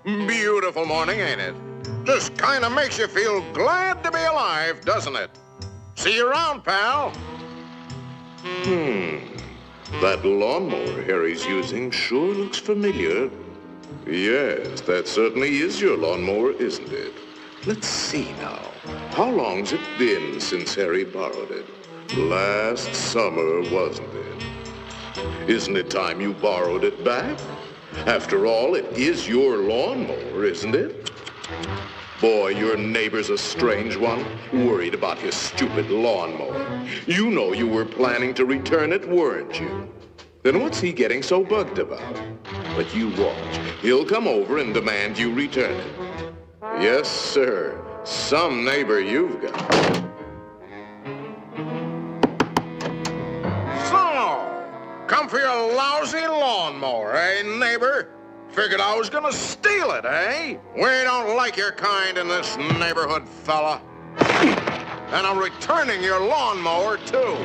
Beautiful morning, ain't it? Just kind of makes you feel glad to be alive, doesn't it? See you around, pal. That lawnmower Harry's using sure looks familiar. Yes, that certainly is your lawnmower, isn't it? Let's see now. How long's it been since Harry borrowed it? Last summer, wasn't it? Isn't it time you borrowed it back? After all, it is your lawnmower, isn't it? Boy, your neighbor's a strange one, worried about his stupid lawnmower. You know you were planning to return it, weren't you? Then what's he getting so bugged about? But you watch. He'll come over and demand you return it. Yes, sir. Some neighbor you've got. Come for your lousy lawnmower, eh, neighbor? Figured I was gonna steal it, eh? We don't like your kind in this neighborhood, fella. And I'm returning your lawnmower, too.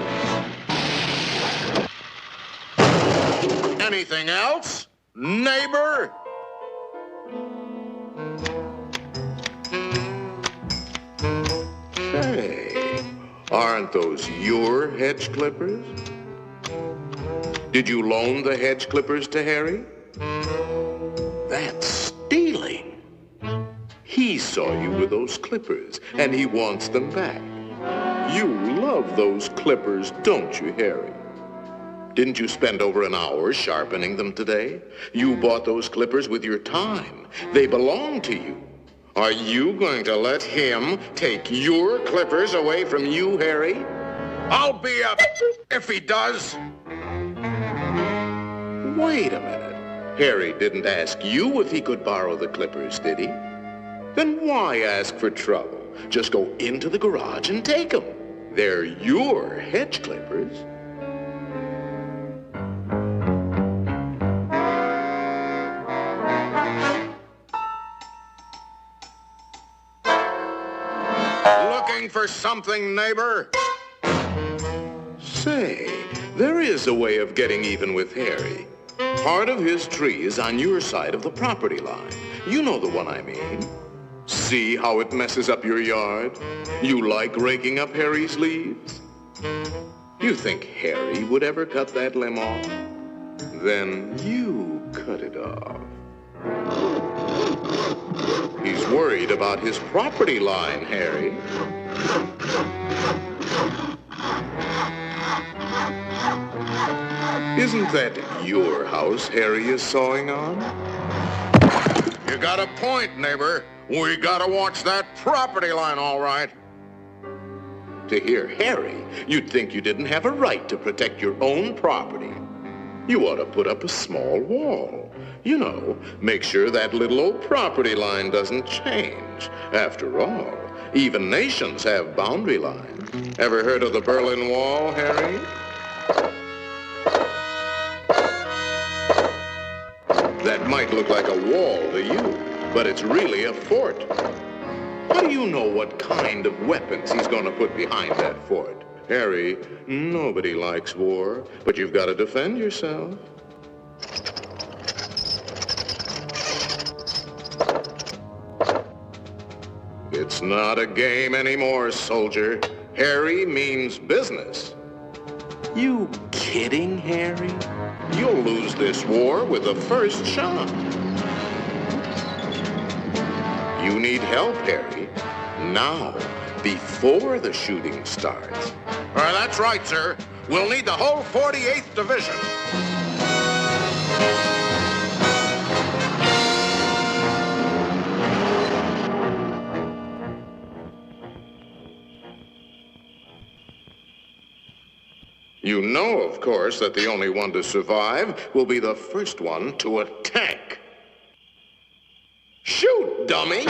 Anything else, neighbor? Aren't those your hedge clippers? Did you loan the hedge clippers to Harry? That's stealing. He saw you with those clippers, and he wants them back. You love those clippers, don't you, Harry? Didn't you spend over an hour sharpening them today? You bought those clippers with your time. They belong to you. Are you going to let him take your clippers away from you, Harry? I'll be up if he does. Wait a minute. Harry didn't ask you if he could borrow the clippers, did he? Then why ask for trouble? Just go into the garage and take them. They're your hedge clippers. Looking for something, neighbor? Say, there is a way of getting even with Harry. Part of his tree is on your side of the property line. You know the one I mean. See how it messes up your yard? You like raking up Harry's leaves? You think Harry would ever cut that limb off? Then you cut it off. He's worried about his property line, Harry. Isn't that your house Harry is sawing on? You got a point, neighbor. We gotta watch that property line, all right. To hear Harry, you'd think you didn't have a right to protect your own property. You ought to put up a small wall. You know, make sure that little old property line doesn't change. After all, even nations have boundary lines. Ever heard of the Berlin Wall, Harry? That might look like a wall to you, but it's really a fort. How do you know what kind of weapons he's going to put behind that fort? Harry, nobody likes war, but you've got to defend yourself. It's not a game anymore, soldier. Harry means business. You kidding, Harry? You'll lose this war with the first shot. You need help, Harry. Now, before the shooting starts. That's right, sir. We'll need the whole 48th Division. You know, of course, that the only one to survive will be the first one to attack. Shoot, dummy!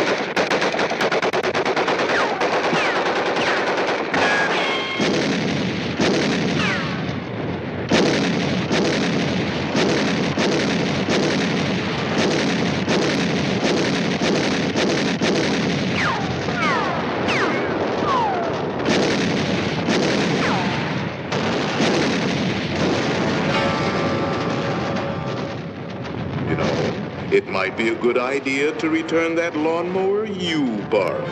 It might be a good idea to return that lawnmower you borrowed.